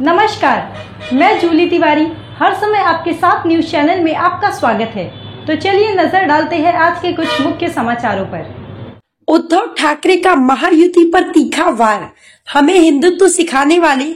नमस्कार, मैं जूली तिवारी हर समय आपके साथ न्यूज चैनल में आपका स्वागत है। तो चलिए नजर डालते हैं आज के कुछ मुख्य समाचारों पर। उद्धव ठाकरे का महायुति पर तीखा वार, हमें हिंदुत्व सिखाने वाले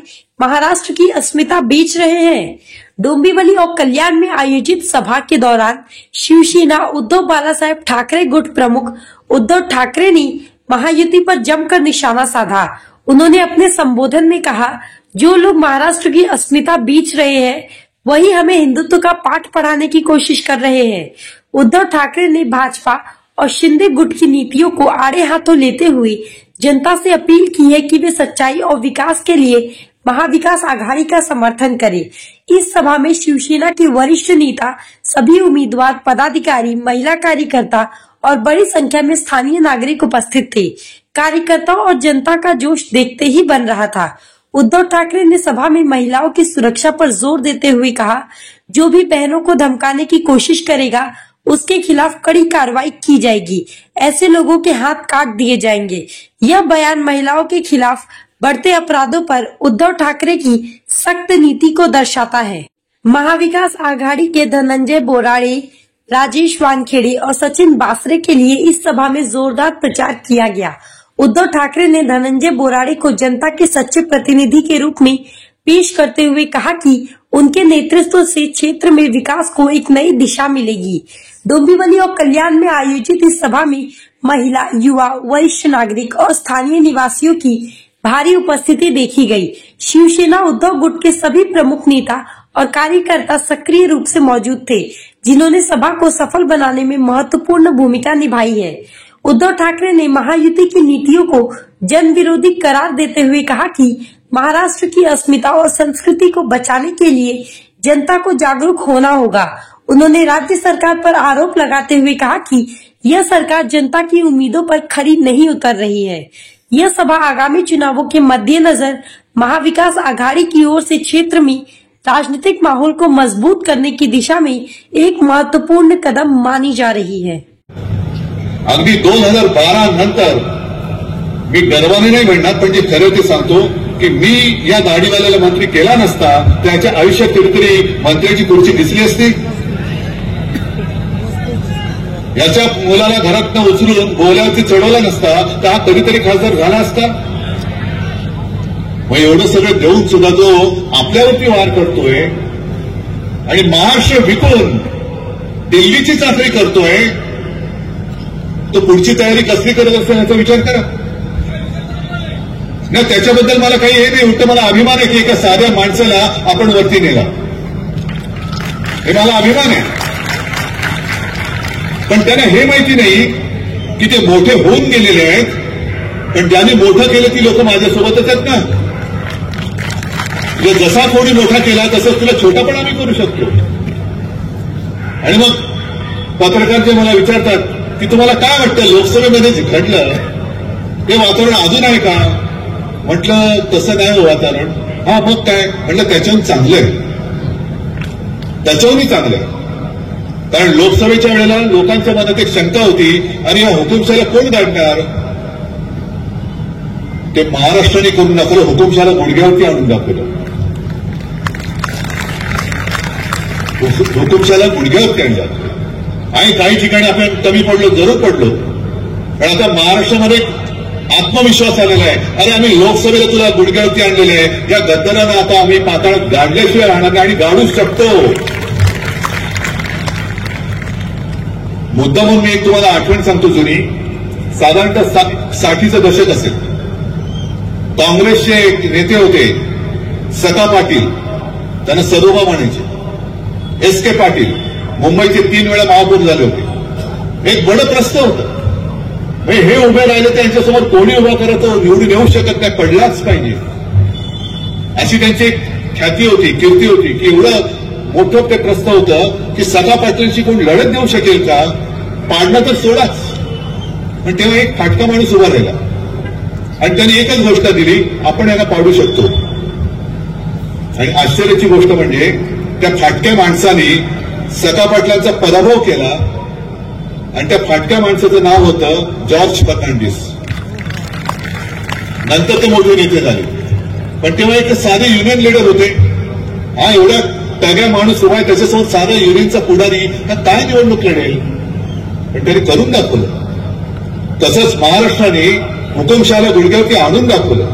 महाराष्ट्र की अस्मिता बेच रहे हैं। डोंबिवली और कल्याण में आयोजित सभा के दौरान शिवसेना उद्धव बालासाहेब ठाकरे गुट प्रमुख उद्धव ठाकरे ने महायुति पर जमकर निशाना साधा। उन्होंने अपने संबोधन में कहा, जो लोग महाराष्ट्र की अस्मिता बेच रहे हैं वही हमें हिंदुत्व का पाठ पढ़ाने की कोशिश कर रहे हैं। उद्धव ठाकरे ने भाजपा और शिंदे गुट की नीतियों को आड़े हाथों लेते हुए जनता से अपील की है कि वे सच्चाई और विकास के लिए महाविकास आघाड़ी का समर्थन करें। इस सभा में शिवसेना के वरिष्ठ नेता, सभी उम्मीदवार, पदाधिकारी, महिला कार्यकर्ता और बड़ी संख्या में स्थानीय नागरिक उपस्थित थे। कार्यकर्ताओं और जनता का जोश देखते ही बन रहा था। उद्धव ठाकरे ने सभा में महिलाओं की सुरक्षा पर जोर देते हुए कहा, जो भी बहनों को धमकाने की कोशिश करेगा उसके खिलाफ कड़ी कार्रवाई की जाएगी। ऐसे लोगों के हाथ काट दिए जाएंगे। यह बयान महिलाओं के खिलाफ बढ़ते अपराधों पर उद्धव ठाकरे की सख्त नीति को दर्शाता है। महाविकास आघाड़ी के धनंजय बोराड़े, राजेश वानखेड़े और सचिन बासरे के लिए इस सभा में जोरदार प्रचार किया गया। उद्धव ठाकरे ने धनंजय बोराड़े को जनता के सच्चे प्रतिनिधि के रूप में पेश करते हुए कहा कि उनके नेतृत्व से क्षेत्र में विकास को एक नई दिशा मिलेगी। डोंबिवली और कल्याण में आयोजित इस सभा में महिला, युवा, वरिष्ठ नागरिक और स्थानीय निवासियों की भारी उपस्थिति देखी गई। शिवसेना उद्धव गुट के सभी प्रमुख नेता और कार्यकर्ता सक्रिय रूप से मौजूद थे, जिन्होंने सभा को सफल बनाने में महत्वपूर्ण भूमिका निभाई है। उद्धव ठाकरे ने महायुति की नीतियों को जन विरोधी करार देते हुए कहा कि महाराष्ट्र की अस्मिता और संस्कृति को बचाने के लिए जनता को जागरूक होना होगा। उन्होंने राज्य सरकार पर आरोप लगाते हुए कहा कि यह सरकार जनता की उम्मीदों पर खरी नहीं उतर रही है। यह सभा आगामी चुनावों के मद्देनजर महाविकास आघाड़ी की ओर से क्षेत्र में राजनीतिक माहौल को मजबूत करने की दिशा में एक महत्वपूर्ण कदम मानी जा रही है। अगदी 2012 नंतर मी गर्वाने नाही म्हणणार, पण जे खरं ते सांगतो की मी या गाडीवाल्याला मंत्री केला नसता त्याच्या आयुष्यात कधीतरी मंत्र्याची खुर्ची दिसली असती। याच्या मुलाला घरातनं उचलून गोल्यावरती चढवला नसता तर हा कधीतरी खासदार झाला असता। मग एवढं सगळं देऊन सुद्धा तो आपल्यावरती वार करतोय आणि महाराष्ट्र विकून दिल्लीची चाकरी करतोय, तो पुढची तयारी कसली करत असेल याचा विचार करा ना। त्याच्याबद्दल मला काही हे नाही, उलट मला अभिमान आहे की एका साध्या माणसाला आपण वरती नेला, हे मला अभिमान आहे। पण त्यांना हे माहिती नाही की ते मोठे होऊन गेलेले आहेत, पण ज्यांनी मोठं केलं ती लोक माझ्यासोबतच आहेत ना। जसा कोणी मोठा केला तसंच तुला छोटा पण आम्ही करू शकतो। आणि मग पत्रकार जे मला विचारतात की तुम्हाला काय वाटतं लोकसभेमध्ये जे घडलं ते वातावरण अजून आहे का? म्हटलं तसं नाही हो वातावरण। हा मग काय? म्हटलं त्याच्याहून चांगलंय, त्याच्याहूनही चांगलंय। कारण लोकसभेच्या वेळेला लोकांच्या मनात एक शंका होती, आणि या हुकुमशाला कोण गाडणार? ते महाराष्ट्राने करून दाखवलं, हुकुमशाला गुडघ्यावरती आणून दाखवलं। हुकुमशाला गुडघ्यावरती आणून दाखवलं। आणि काही ठिकाणी आपण कमी पडलो, जरूर पडलो, पण आता महाराष्ट्रामध्ये आत्मविश्वास आलेला आहे। अरे आम्ही लोकसभेला तुला गुडघ्यावरती आणलेले आहे, या गद्दारांना आता आम्ही पाताळात गाडल्याशिवाय राहणार नाही आणि गाडूच शकतो। मुद्दा म्हणून मी एक तुम्हाला आठवण सांगतो जुनी, साधारणतः 60चं दशक असेल। काँग्रेसचे एक नेते होते सका पाटील, त्यांना सदोबा म्हणायचे। एस के पाटील मुंबईचे 3 वेळा महापौर झाले होते। एक बडं प्रश्न होतं, हे उभे राहिले त्यांच्यासमोर कोणी उभा करत निवडून येऊ शकत नाही, पडलाच पाहिजे, अशी त्यांची एक ख्याती होती, कीर्ती होती की एवढं मोठं ते प्रश्न होतं की सका पाटीलशी कोण लढत देऊ शकेल का? पाडणं तर सोडाच। पण तेव्हा एक फाटका माणूस उभा राहिला आणि त्यांनी एकच गोष्ट दिली, आपण यांना पाडू शकतो। आणि आश्चर्याची गोष्ट म्हणजे त्या फाटक्या माणसाने सका पाटलांचा पराभव केला आणि त्या फाटक्या माणसाचं नाव होतं जॉर्ज फर्नांडिस। नंतर ते मोठे नेते झाले, पण तेव्हा एक साधे युनियन लीडर होते. हा एवढा टग्या माणूस उभा आहे, त्याच्यासमोर साधा युनियनचा पुढारी हा काय निवडणूक लढेल, पण त्यांनी करून दाखवलं. तसंच महाराष्ट्राने हुकुमशहाला गुडघ्यावरती आणून दाखवलं.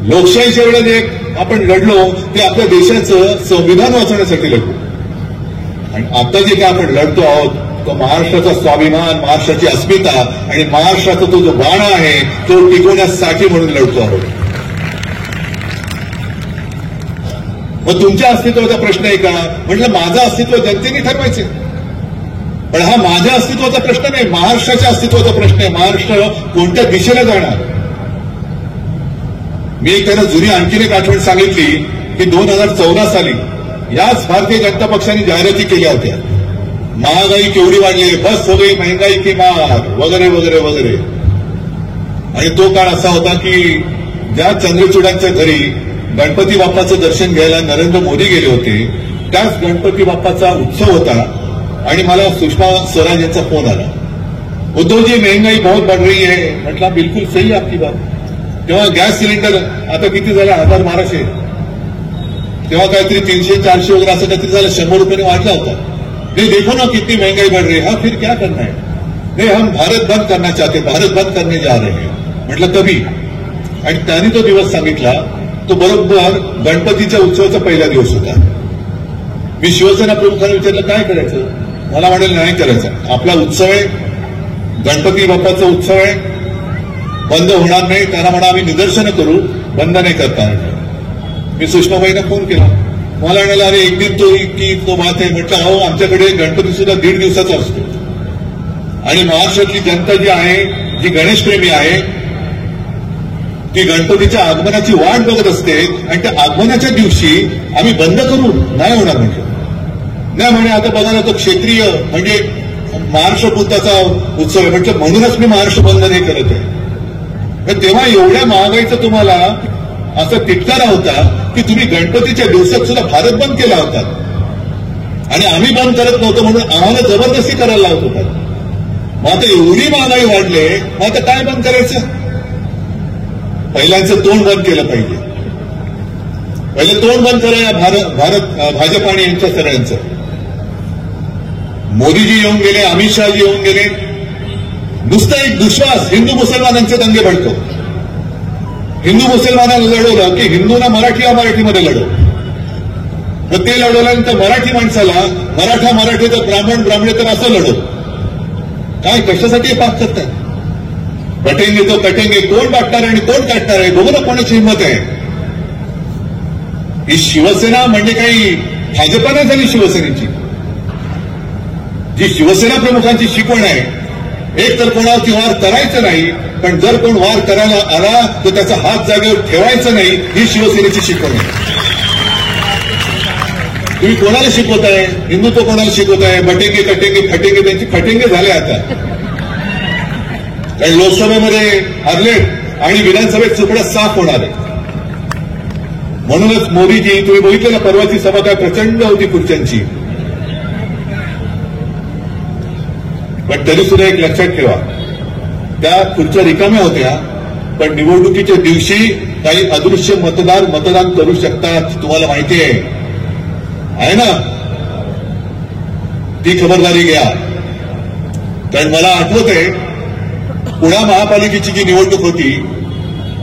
लोकशाहीच्या वेळेला जे आपण लढलो ते आपल्या देशाचं संविधान वाचवण्यासाठी लढलो, आणि आता जे काय आपण लढतो आहोत तो महाराष्ट्राचा स्वाभिमान, महाराष्ट्राची अस्मिता आणि महाराष्ट्राचा तो जो बाणा आहे तो टिकवण्यासाठी म्हणून लढतो आहोत. मग तुमच्या अस्तित्वाचा प्रश्न आहे का? म्हटलं माझं अस्तित्व जनतेने ठरवायचे, पण हा माझ्या अस्तित्वाचा प्रश्न नाही, महाराष्ट्राच्या अस्तित्वाचा प्रश्न आहे. महाराष्ट्र कोणत्या दिशेला जाणार? मी एक त्यांना जुनी आणखीन एक आठवण सांगितली की 2014 साली याच भारतीय जनता पक्षाने जाहिराती केल्या होत्या. महागाई केवढी वाढली, बस हो गई महंगाई की मार, वगैरे वगैरे वगैरे. आणि तो काळ असा होता की ज्या चंद्रचूडांच्या घरी गणपती बाप्पाचं दर्शन घ्यायला नरेंद्र मोदी गेले होते, त्याच गणपती बाप्पाचा उत्सव होता आणि मला सुषमा स्वराज यांचा फोन आला. उद्धव जी महंगाई बहुत बढ़ रही है. म्हटलं बिलकुल सही है आपकी बात. तेव्हा गॅस सिलेंडर आता किती झाला, 1000-1200, तेव्हा काहीतरी 300-400 वगैरे असं काहीतरी झालं, 100 रुपयाने वाढला होता. नहीं देखो ना कितनी महंगाई बढ़ रही है. हाँ फिर क्या करना है? नहीं हम भारत बंद करना चाहते, भारत बंद करने जा रहे हैं. म्हटलं कभी? आणि त्यांनी तो दिवस सांगितला, तो बरोबर गणपतीच्या उत्सवाचा पहिला दिवस होता. मी शिवसेना प्रमुखांना विचारलं काय करायचं? मला म्हणाले नाही करायचं, आपला उत्सव आहे, गणपती बाप्पाचा उत्सव आहे, बंद होणार नाही. त्यांना म्हणा आम्ही निदर्शनं करू, बंद नाही करता. मी सुषमाबाईंना फोन केला, मला म्हणाला अरे एक दिन तो की तो बात आहे. म्हटलं अहो आमच्याकडे गणपती सुद्धा 1.5 दिवसाचा असतो, आणि महाराष्ट्रातली जनता जी आहे, जी गणेशप्रेमी आहे, ती गणपतीच्या आगमनाची वाट बघत असते, आणि त्या आगमनाच्या दिवशी आम्ही बंद करू नाही होणार. म्हणजे नाही म्हणे आता बघा तो क्षेत्रीय म्हणजे महाराष्ट्र पुरताचा उत्सव आहे, म्हणजे म्हणूनच मी महाराष्ट्र बंद नाही करत आहे. तेव्हा एवढ्या महागाईचा तुम्हाला असा तिटकारा होता की तुम्ही गणपतीच्या दिवसात सुद्धा भारत बंद केला होता, आणि आम्ही बंद करत नव्हतो म्हणून आम्हाला जबरदस्ती करायला लावत होता. मग आता एवढी महागाई वाढले, मग आता काय बंद करायचं? पहिल्यांचं तोंड बंद केलं पाहिजे. पहिले तोंड बंद करा या भाजप आणि यांच्या सगळ्यांचं. मोदीजी येऊन गेले, अमित शहाजी येऊन गेले, नुसता एक दुश्वास हिंदू मुसलमानांचे दंगे भडकव. हिंदू मुसलमानांना लढवलं की हिंदूंना मराठीमध्ये लढव. मग ते लढवल्यानंतर मराठी माणसाला मराठा तर ब्राह्मण असं लढव. काय कशासाठी पाप करतात? बटेंगे तो कटेंगे, कोण वाटणार आणि कोण काटणार आहे, बघू ना कोणाची हिंमत आहे. ही शिवसेना म्हणजे काही भाजपा नाही झाली. शिवसेनेची जी शिवसेना प्रमुखांची शिकवण आहे, एक तर कोणावरती वार करायचं नाही, पण जर कोण वार करायला आला तर त्याचा हात जागेवर ठेवायचा नाही, ही शिवसेनेची शिकवण आहे. तुम्ही कोणाला शिकवताय? हिंदुत्व कोणाला शिकवताय? बटेंगे कटेंगे फटेंगे, त्यांची फटेंगे झाले आता. कारण लोकसभेमध्ये हरले आणि विधानसभेत चुकड्या साफ होणार आहे. म्हणूनच मोदीजी, तुम्ही बघितलं ना परवाची सभा काय प्रचंड होती खुर्च्यांची, पण तरी सुद्धा एक लक्षात ठेवा, त्या खुर्च्या रिकाम्या होत्या, पण निवडणुकीच्या दिवशी काही अदृश्य मतदार मतदान करू शकतात. तुम्हाला माहिती आहे ना? ती खबरदारी घ्या. कारण मला आठवत आहे पुणे महापालिकेची जी निवडणूक होती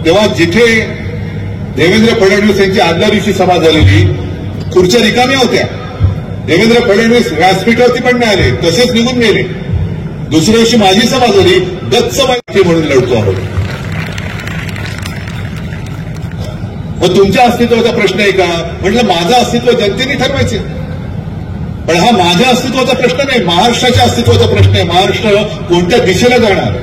तेव्हा जिथे देवेंद्र फडणवीस यांची आदल्या दिवशी सभा झालेली, खुर्च्या रिकाम्या होत्या. देवेंद्र फडणवीस व्यासपीठावरती पण नाही आले, तसेच निघून गेले. दुसऱ्या दिवशी माझी सभा झाली, गच्च माहिती म्हणून लढतो आहोत. मग तुमच्या अस्तित्वाचा प्रश्न आहे का? म्हटलं माझं अस्तित्व जनतेने ठरवायचे, पण हा माझ्या अस्तित्वाचा प्रश्न नाही, महाराष्ट्राच्या अस्तित्वाचा प्रश्न आहे. महाराष्ट्र कोणत्या दिशेला जाणार?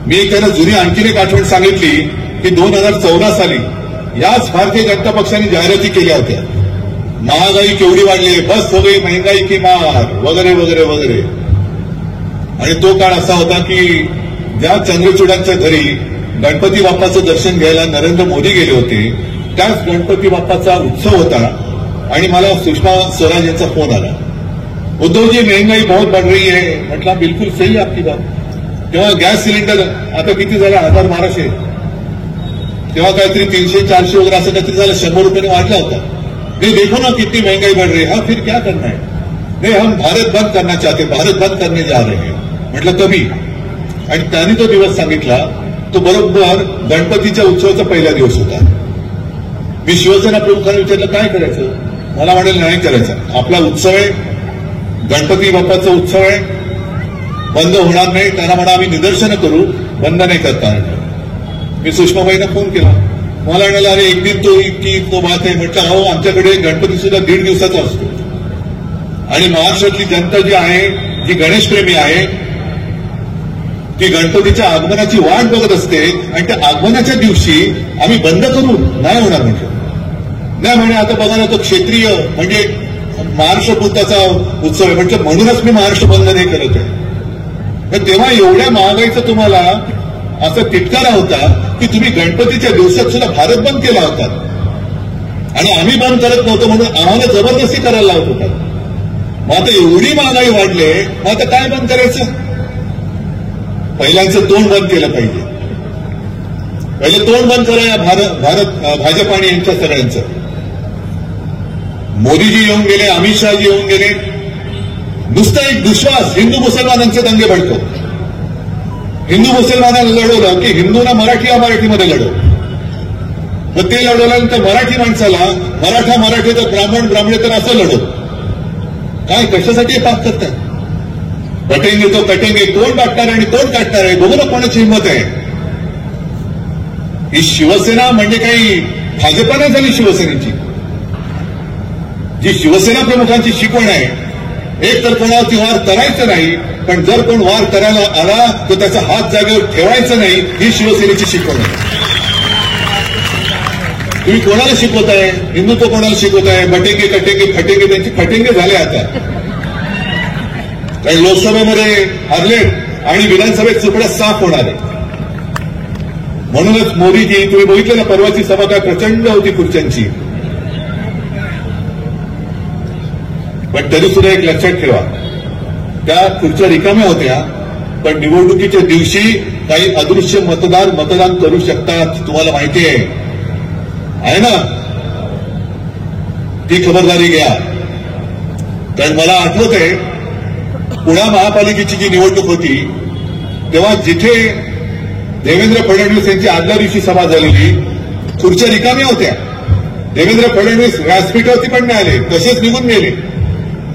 मी एक त्यांना जुनी आणखीन एक आठवण सांगितली की 2014 साली याच भारतीय जनता पक्षाने जाहिराती केल्या होत्या. महागाई केवढी वाढली, बस हो गई महंगाई की मार, वगैरे वगैरे वगैरे. आणि तो काळ असा होता की ज्या चंद्रचूडांच्या घरी गणपती बाप्पाचं दर्शन घ्यायला नरेंद्र मोदी गेले होते, त्याच गणपती बाप्पाचा उत्सव होता, आणि मला सुषमा स्वराज यांचा फोन आला. उद्धवजी महंगाई बहुत बढ़ रही है. म्हटलं बिलकुल सही आपकी बात. तेव्हा गॅस सिलेंडर आता किती झाला, 1000-1200, तेव्हा काहीतरी 300-400 वगैरे असं काहीतरी झालं, 100 रुपयाने वाढला होता. नहीं देखो ना कितनी महंगाई बढ़ रही है. हाँ फिर क्या करना है? नहीं हम भारत बंद करना चाहते, भारत बंद करने जा रहे हैं. म्हटलं कधी? आणि त्यांनी तो दिवस सांगितला तो बरोबर गणपतीच्या उत्सवाचा पहिला दिवस होता. मी शिवसेना प्रमुखांना विचारलं काय करायचं? मला म्हणाल नाही करायचं, आपला उत्सव आहे, गणपती बाप्पाचा उत्सव आहे, बंद होणार नाही. त्यांना म्हणा आम्ही निदर्शनं करू, बंद नाही करता. मी सुषमाबाईंना फोन केला, मला म्हणाला अरे एक दिन तो बात आहे. म्हटलं अहो आमच्याकडे गणपती सुद्धा 1.5 दिवसाचा असतो आणि महाराष्ट्रातली जनता जी आहे, जी गणेशप्रेमी आहे, ती गणपतीच्या आगमनाची वाट बघत असते आणि त्या आगमनाच्या दिवशी आम्ही बंद करू नाही होणार. म्हटलं नाही म्हणे आता बघा ना तो क्षेत्रीय म्हणजे महाराष्ट्र पुरताचा उत्सव आहे. म्हटलं म्हणूनच मी महाराष्ट्र बंद नाही करत आहे. तेव्हा एवढ्या महागाईचा तुम्हाला असा तिटकारा होता की तुम्ही गणपतीच्या दिवसात सुद्धा भारत बंद केला होता आणि आम्ही बंद करत नव्हतो म्हणून आम्हाला जबरदस्ती करायला लावत होता. मग आता एवढी महागाई वाढले, मग आता काय बंद करायचं? पहिल्यांचं तोंड बंद केलं पाहिजे. पहिलं तोंड बंद करा या भाजप आणि यांच्या सगळ्यांचं. मोदीजी येऊन गेले, अमित शहाजी येऊन गेले, नुसता एक विश्वास हिंदू मुसलमानांचे दंगे भडतो. हिंदू मुसलमानांना लढवलं की हिंदूंना मराठीमध्ये लढव. मग ते लढवल्यानंतर मराठी माणसाला मराठा तर ब्राह्मण तर असं लढव. काय कशासाठी पाप करतात? कटेंगे तो कटेंगे, तोंड काटणार आणि तोंड काटणार आहे. बघू ना कोणाची हिंमत आहे. ही शिवसेना म्हणजे काही भाजपा नाही झाली. शिवसेनेची जी शिवसेना प्रमुखांची शिकवण आहे, एक तर कोणावरती वार करायचं नाही, पण जर कोण वार करायला आला तर त्याचा हात जागेवर ठेवायचा नाही, ही शिवसेनेची शिकवण आहे. तुम्ही कोणाला शिकवताय? हिंदुत्व कोणाला शिकवताय? बटेंगे कटेंगे फटेंगे, त्यांची फटेंगे झाले आता. कारण लोकसभेमध्ये हरले आणि विधानसभेत चुकड्या साफ होणार आहे. म्हणूनच मोदीजी, तुम्ही बघितलं ना परवाची सभा काय प्रचंड होती खुर्च्यांची. पण तरी सुद्धा एक लक्षात ठेवा, त्या खुर्च्या रिकाम्या होत्या, पण निवडणुकीच्या दिवशी काही अदृश्य मतदार मतदान करू शकतात. तुम्हाला माहिती आहे ना? ती खबरदारी घ्या. कारण मला आठवत आहे पुणे महापालिकेची जी निवडणूक होती तेव्हा जिथे देवेंद्र फडणवीस यांची आदल्या दिवशी सभा झालेली, खुर्च्या रिकाम्या होत्या. देवेंद्र फडणवीस व्यासपीठावरती पण नाही आले, तसेच निघून गेले.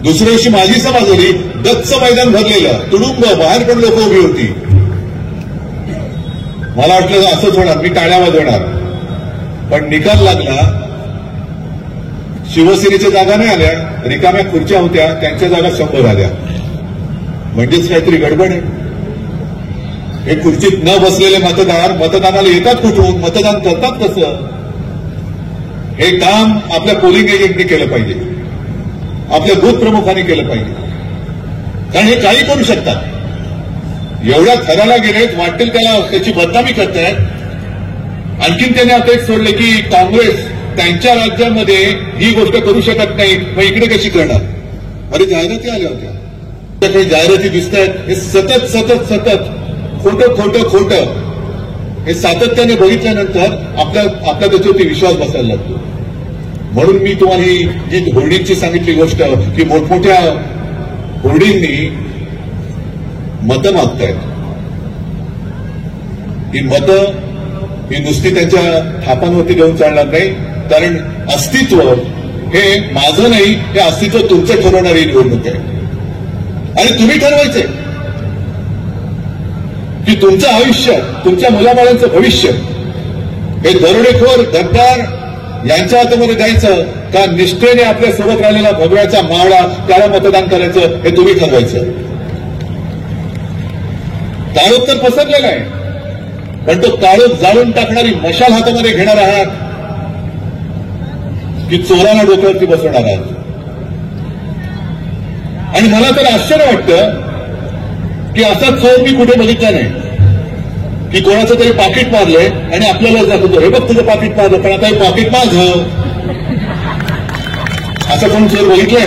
दुसऱ्या दिवशी माझी सभा झाली, गच्च मैदान भरलेलं, तुडुंब, बाहेर पण लोक उभी होती. मला वाटलं असंच होणार, मी टाळ्या वाजवणार. पण निकाल लागला, शिवसेनेच्या जागा नाही आल्या, रिकाम्या खुर्च्या होत्या, त्यांच्या जागा 100 आल्या. म्हणजेच काहीतरी गडबड आहे. हे खुर्चीत न बसलेले मतदार मतदानाला येतात कुठून, मतदान करतात कसं? हे काम आपल्या पोलिंग एजंटनी केलं पाहिजे, आपल्या बूथ प्रमुखांनी केलं पाहिजे. कारण हे काही करू शकतात. एवढ्या थराला गेलेत, वाटेल त्याला त्याची बदनामी करतायत. आणखीन त्याने आता एक सोडले की काँग्रेस त्यांच्या राज्यामध्ये ही गोष्ट करू शकत नाही, मग इकडे कशी करणार? अरे जाहिराती आल्या होत्या, त्या काही जाहिराती दिसत आहेत. हे सतत खोटं हे सातत्याने बघितल्यानंतर आपला त्याच्यावरती विश्वास बसायला लागतो. म्हणून मी तुम्हाला ही जी होर्डिंगची सांगितली गोष्ट की मोठमोठ्या होर्डिंगनी मतं मागतायत, ही मतं ही नुसती त्यांच्या थापांवरती घेऊन चालणार नाही. कारण अस्तित्व हे माझं नाही, हे अस्तित्व तुमचं ठरवणारी निवडणूक आहे. आणि तुम्ही ठरवायचंय की तुमचं आयुष्य, तुमच्या मुलाबाळांचं भविष्य हे दरोडेखोर गद्दार यांच्या हातामध्ये द्यायचं का निष्ठेने आपल्या सोबत राहिलेला भगव्याचा मावळा त्याला मतदान करायचं, हे तुम्ही ठरवायचं. काळोख तर पसरलेला आहे, पण तो काळोख जाळून टाकणारी मशाल हातामध्ये घेणार आहात की चोराला डोक्यावरती बसवणार आहात? आणि मला तर आश्चर्य वाटतं की असा चोर मी कुठे बघितला नाही की कोणाचं तरी पाकिट मारलंय आणि आपल्याला दाखवतो, हे बघ तुझं पाकिट मारलं, पण आता हे पाकिट माझं. असं कोण चोर बघितलंय?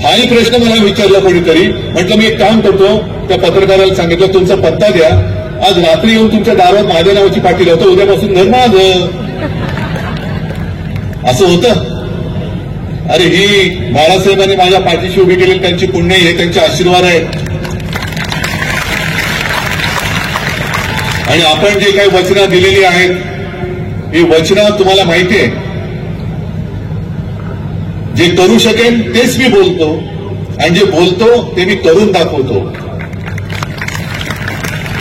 हाही प्रश्न मला विचारला कोणीतरी. म्हटलं मी एक काम करतो, त्या पत्रकाराला सांगितलं तुमचा पत्ता द्या, आज रात्री येऊन तुमच्या दारात माझ्या नावाची पाटील होतं, उद्यापासून घर माझं, असं होतं. अरे ही बाळासाहेबांनी माझ्या पाठीशी उभी केलेली त्यांची पुण्य आहे, त्यांचे आशीर्वाद आहे. आणि आपण जे काही वचनं दिलेली आहेत, ही वचनं तुम्हाला माहिती आहे, जे करू शकेल तेच मी बोलतो आणि जे बोलतो ते मी करून दाखवतो.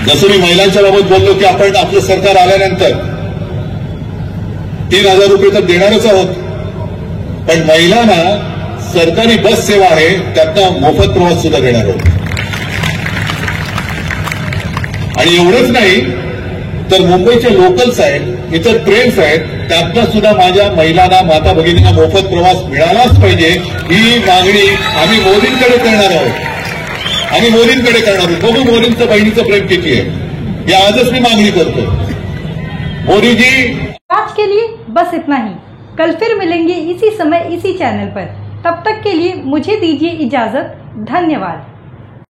जसं मी महिलांच्या बाबत बोललो की आपण आपलं सरकार आल्यानंतर 3,000 रुपये तर देणारच आहोत, पण महिलांना सरकारी बस सेवा आहे त्यातनं मोफत प्रवास सुद्धा देणार आहोत. आणि एवढंच नाही तर मुंबईचे लोकल्स आहेत, इतर ट्रेन्स आहेत, त्यातनं सुद्धा माझ्या महिलांना, माता भगिनींना मोफत प्रवास मिळालाच पाहिजे, ही मागणी आम्ही मोदींकडे करणार आहोत आणि मोदींकडे करणार आहोत. बघू मोदींचं बहिणीचं प्रेम किती आहे, हे आजच मी मागणी करतो. मोदी जी, आज के लिए बस इतना ही. कल फिर मिलेंगे इसी समय इसी चैनल पर. तब तक के लिए मुझे दीजिए इजाजत. धन्यवाद.